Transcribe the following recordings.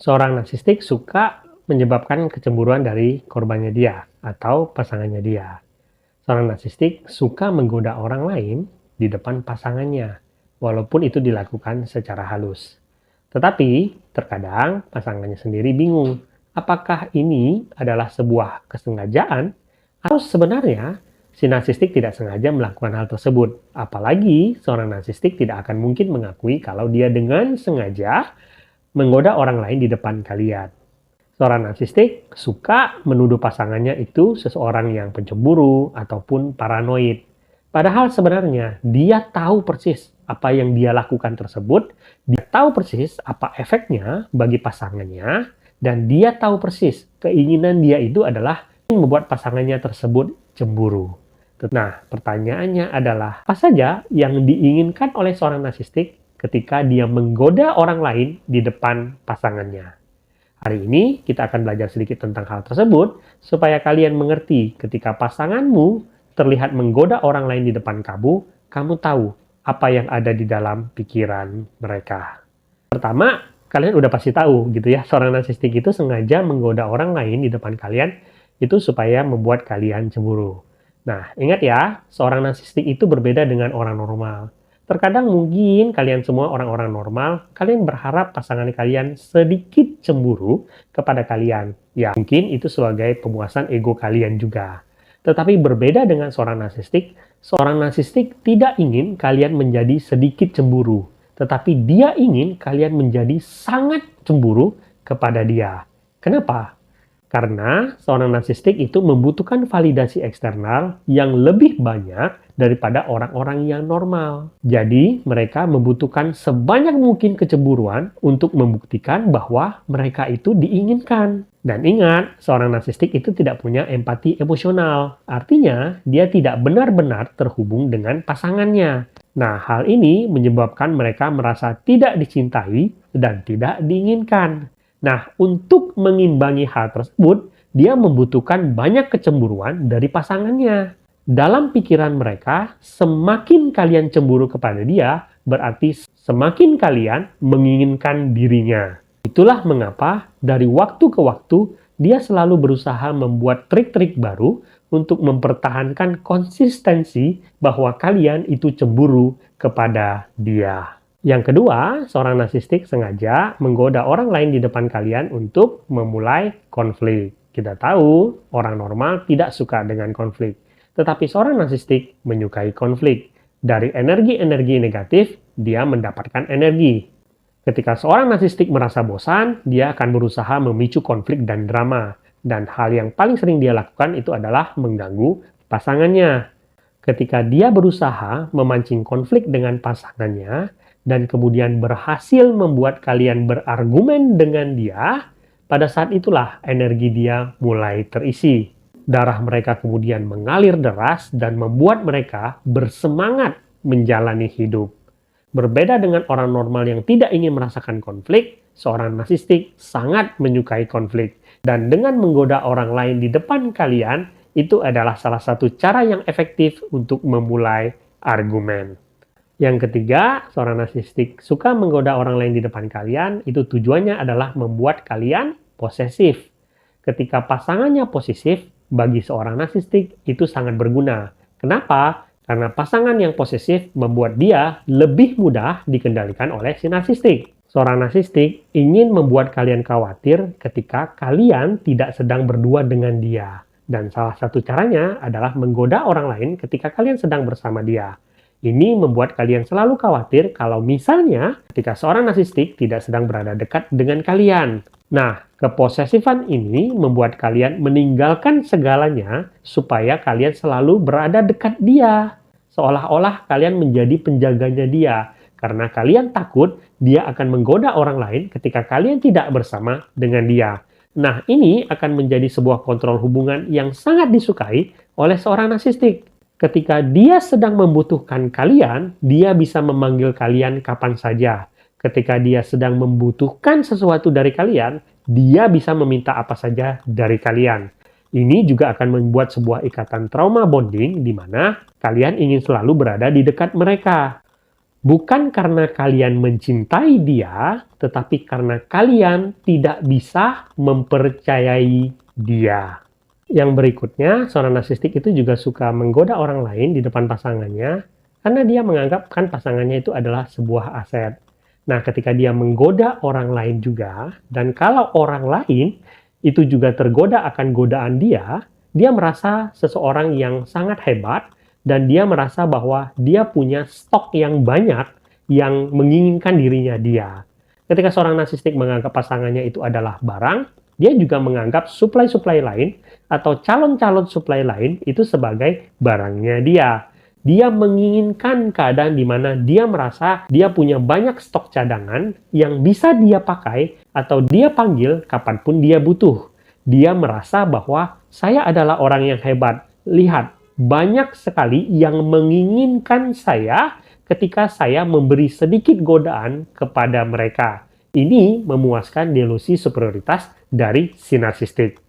Seorang narsistik suka menyebabkan kecemburuan dari korbannya dia atau pasangannya dia. Seorang narsistik suka menggoda orang lain di depan pasangannya, walaupun itu dilakukan secara halus. Tetapi, terkadang pasangannya sendiri bingung, apakah ini adalah sebuah kesengajaan atau sebenarnya si narsistik tidak sengaja melakukan hal tersebut. Apalagi seorang narsistik tidak akan mungkin mengakui kalau dia dengan sengaja menggoda orang lain di depan kalian. Seorang narsistik suka menuduh pasangannya itu seseorang yang pencemburu ataupun paranoid. Padahal sebenarnya dia tahu persis apa yang dia lakukan tersebut, dia tahu persis apa efeknya bagi pasangannya, dan dia tahu persis keinginan dia itu adalah membuat pasangannya tersebut cemburu. Nah, pertanyaannya adalah, apa saja yang diinginkan oleh seorang narsistik ketika dia menggoda orang lain di depan pasangannya? Hari ini kita akan belajar sedikit tentang hal tersebut supaya kalian mengerti ketika pasanganmu terlihat menggoda orang lain di depan kamu tahu apa yang ada di dalam pikiran mereka. Pertama, kalian udah pasti tahu gitu ya, seorang narsistik itu sengaja menggoda orang lain di depan kalian itu supaya membuat kalian cemburu. Nah, ingat ya, seorang narsistik itu berbeda dengan orang normal. Terkadang mungkin kalian semua orang-orang normal, kalian berharap pasangan kalian sedikit cemburu kepada kalian. Ya, mungkin itu sebagai pemuasan ego kalian juga. Tetapi berbeda dengan seorang narsistik tidak ingin kalian menjadi sedikit cemburu. Tetapi dia ingin kalian menjadi sangat cemburu kepada dia. Kenapa? Karena seorang narsistik itu membutuhkan validasi eksternal yang lebih banyak daripada orang-orang yang normal. Jadi, mereka membutuhkan sebanyak mungkin kecemburuan untuk membuktikan bahwa mereka itu diinginkan. Dan ingat, seorang narsistik itu tidak punya empati emosional. Artinya, dia tidak benar-benar terhubung dengan pasangannya. Nah, hal ini menyebabkan mereka merasa tidak dicintai dan tidak diinginkan. Nah, untuk mengimbangi hal tersebut, dia membutuhkan banyak kecemburuan dari pasangannya. Dalam pikiran mereka, semakin kalian cemburu kepada dia, berarti semakin kalian menginginkan dirinya. Itulah mengapa dari waktu ke waktu, dia selalu berusaha membuat trik-trik baru untuk mempertahankan konsistensi bahwa kalian itu cemburu kepada dia. Yang kedua, seorang narsistik sengaja menggoda orang lain di depan kalian untuk memulai konflik. Kita tahu, orang normal tidak suka dengan konflik. Tetapi seorang narsistik menyukai konflik. Dari energi-energi negatif, dia mendapatkan energi. Ketika seorang narsistik merasa bosan, dia akan berusaha memicu konflik dan drama. Dan hal yang paling sering dia lakukan itu adalah mengganggu pasangannya. Ketika dia berusaha memancing konflik dengan pasangannya, dan kemudian berhasil membuat kalian berargumen dengan dia, pada saat itulah energi dia mulai terisi. Darah mereka kemudian mengalir deras dan membuat mereka bersemangat menjalani hidup. Berbeda dengan orang normal yang tidak ingin merasakan konflik, seorang narsistik sangat menyukai konflik. Dan dengan menggoda orang lain di depan kalian, itu adalah salah satu cara yang efektif untuk memulai argumen. Yang ketiga, seorang narsistik suka menggoda orang lain di depan kalian, itu tujuannya adalah membuat kalian posesif. Ketika pasangannya posesif, bagi seorang narsistik itu sangat berguna. Kenapa? Karena pasangan yang posesif membuat dia lebih mudah dikendalikan oleh si narsistik. Seorang narsistik ingin membuat kalian khawatir ketika kalian tidak sedang berdua dengan dia. Dan salah satu caranya adalah menggoda orang lain ketika kalian sedang bersama dia. Ini membuat kalian selalu khawatir kalau misalnya ketika seorang narsistik tidak sedang berada dekat dengan kalian. Nah, keposesifan ini membuat kalian meninggalkan segalanya supaya kalian selalu berada dekat dia. Seolah-olah kalian menjadi penjaganya dia. Karena kalian takut dia akan menggoda orang lain ketika kalian tidak bersama dengan dia. Nah, ini akan menjadi sebuah kontrol hubungan yang sangat disukai oleh seorang narsistik. Ketika dia sedang membutuhkan kalian, dia bisa memanggil kalian kapan saja. Ketika dia sedang membutuhkan sesuatu dari kalian, dia bisa meminta apa saja dari kalian. Ini juga akan membuat sebuah ikatan trauma bonding di mana kalian ingin selalu berada di dekat mereka. Bukan karena kalian mencintai dia, tetapi karena kalian tidak bisa mempercayai dia. Yang berikutnya, seorang narsistik itu juga suka menggoda orang lain di depan pasangannya karena dia menganggap kan pasangannya itu adalah sebuah aset. Nah, ketika dia menggoda orang lain juga, dan kalau orang lain itu juga tergoda akan godaan dia merasa seseorang yang sangat hebat dan dia merasa bahwa dia punya stok yang banyak yang menginginkan dirinya dia. Ketika seorang narsistik menganggap pasangannya itu adalah barang, dia juga menganggap suplai-suplai lain atau calon-calon suplai lain itu sebagai barangnya dia. Dia menginginkan keadaan di mana dia merasa dia punya banyak stok cadangan yang bisa dia pakai atau dia panggil kapanpun dia butuh. Dia merasa bahwa saya adalah orang yang hebat. Lihat, banyak sekali yang menginginkan saya ketika saya memberi sedikit godaan kepada mereka. Ini memuaskan delusi superioritas dari si narsistik.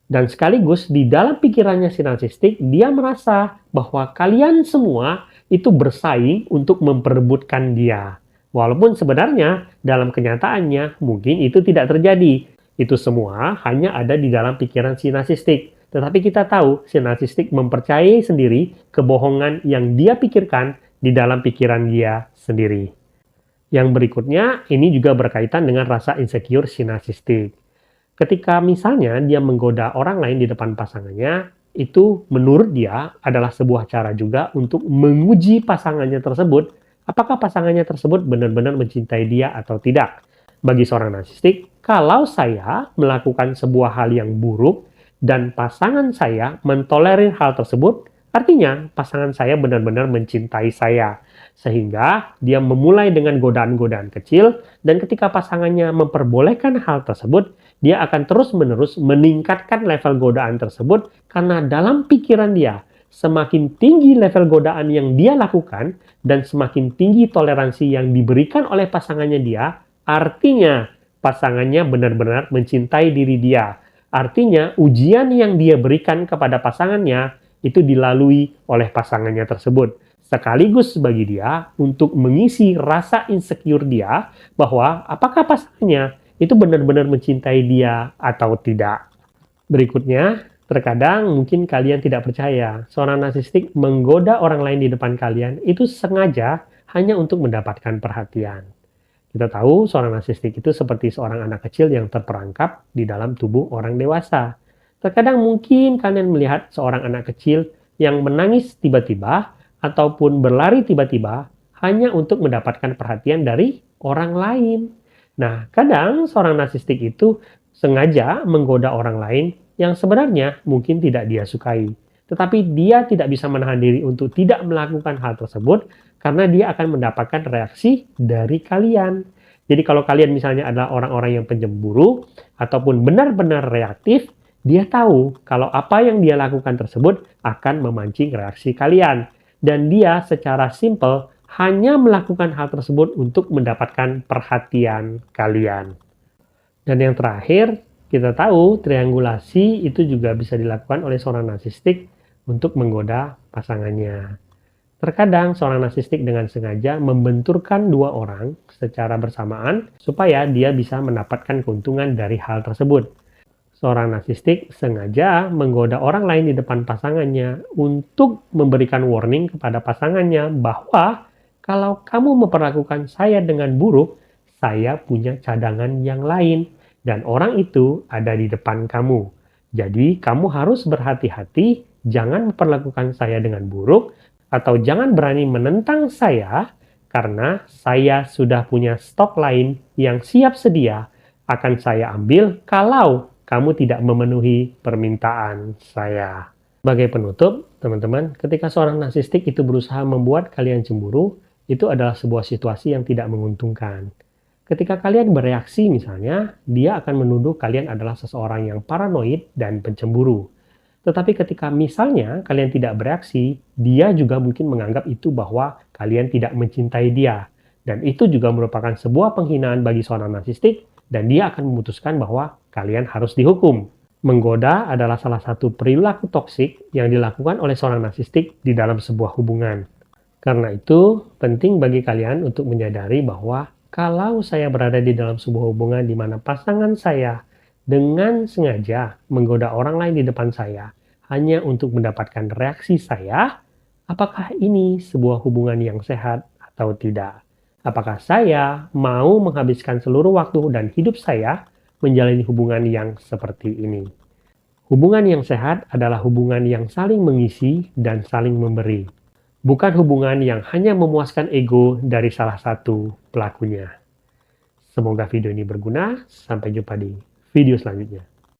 Dan sekaligus di dalam pikirannya si narsistik, dia merasa bahwa kalian semua itu bersaing untuk memperebutkan dia. Walaupun sebenarnya dalam kenyataannya mungkin itu tidak terjadi. Itu semua hanya ada di dalam pikiran si narsistik. Tetapi kita tahu si narsistik mempercayai sendiri kebohongan yang dia pikirkan di dalam pikiran dia sendiri. Yang berikutnya, ini juga berkaitan dengan rasa insecure si narsistik. Ketika misalnya dia menggoda orang lain di depan pasangannya, itu menurut dia adalah sebuah cara juga untuk menguji pasangannya tersebut, apakah pasangannya tersebut benar-benar mencintai dia atau tidak. Bagi seorang narsistik, kalau saya melakukan sebuah hal yang buruk dan pasangan saya mentolerir hal tersebut, artinya pasangan saya benar-benar mencintai saya. Sehingga dia memulai dengan godaan-godaan kecil, dan ketika pasangannya memperbolehkan hal tersebut, dia akan terus-menerus meningkatkan level godaan tersebut karena dalam pikiran dia, semakin tinggi level godaan yang dia lakukan dan semakin tinggi toleransi yang diberikan oleh pasangannya dia, artinya pasangannya benar-benar mencintai diri dia. Artinya ujian yang dia berikan kepada pasangannya itu dilalui oleh pasangannya tersebut. Sekaligus bagi dia untuk mengisi rasa insecure dia bahwa apakah pasangannya itu benar-benar mencintai dia atau tidak. Berikutnya, terkadang mungkin kalian tidak percaya seorang narsistik menggoda orang lain di depan kalian itu sengaja hanya untuk mendapatkan perhatian. Kita tahu seorang narsistik itu seperti seorang anak kecil yang terperangkap di dalam tubuh orang dewasa. Terkadang mungkin kalian melihat seorang anak kecil yang menangis tiba-tiba ataupun berlari tiba-tiba hanya untuk mendapatkan perhatian dari orang lain. Nah, kadang seorang narsistik itu sengaja menggoda orang lain yang sebenarnya mungkin tidak dia sukai. Tetapi dia tidak bisa menahan diri untuk tidak melakukan hal tersebut karena dia akan mendapatkan reaksi dari kalian. Jadi kalau kalian misalnya adalah orang-orang yang pencemburu ataupun benar-benar reaktif, dia tahu kalau apa yang dia lakukan tersebut akan memancing reaksi kalian. Dan dia secara simpel hanya melakukan hal tersebut untuk mendapatkan perhatian kalian. Dan yang terakhir, kita tahu triangulasi itu juga bisa dilakukan oleh seorang narsistik untuk menggoda pasangannya. Terkadang seorang narsistik dengan sengaja membenturkan dua orang secara bersamaan supaya dia bisa mendapatkan keuntungan dari hal tersebut. Seorang narsistik sengaja menggoda orang lain di depan pasangannya untuk memberikan warning kepada pasangannya bahwa kalau kamu memperlakukan saya dengan buruk, saya punya cadangan yang lain dan orang itu ada di depan kamu. Jadi kamu harus berhati-hati, jangan memperlakukan saya dengan buruk atau jangan berani menentang saya karena saya sudah punya stok lain yang siap sedia akan saya ambil kalau kamu tidak memenuhi permintaan saya. Sebagai penutup, teman-teman, ketika seorang narsistik itu berusaha membuat kalian cemburu, itu adalah sebuah situasi yang tidak menguntungkan. Ketika kalian bereaksi misalnya, dia akan menuduh kalian adalah seseorang yang paranoid dan pencemburu. Tetapi ketika misalnya kalian tidak bereaksi, dia juga mungkin menganggap itu bahwa kalian tidak mencintai dia. Dan itu juga merupakan sebuah penghinaan bagi seorang narsistik, dan dia akan memutuskan bahwa kalian harus dihukum. Menggoda adalah salah satu perilaku toksik yang dilakukan oleh seorang narsistik di dalam sebuah hubungan. Karena itu, penting bagi kalian untuk menyadari bahwa kalau saya berada di dalam sebuah hubungan di mana pasangan saya dengan sengaja menggoda orang lain di depan saya hanya untuk mendapatkan reaksi saya, apakah ini sebuah hubungan yang sehat atau tidak? Apakah saya mau menghabiskan seluruh waktu dan hidup saya menjalani hubungan yang seperti ini? Hubungan yang sehat adalah hubungan yang saling mengisi dan saling memberi, bukan hubungan yang hanya memuaskan ego dari salah satu pelakunya. Semoga video ini berguna. Sampai jumpa di video selanjutnya.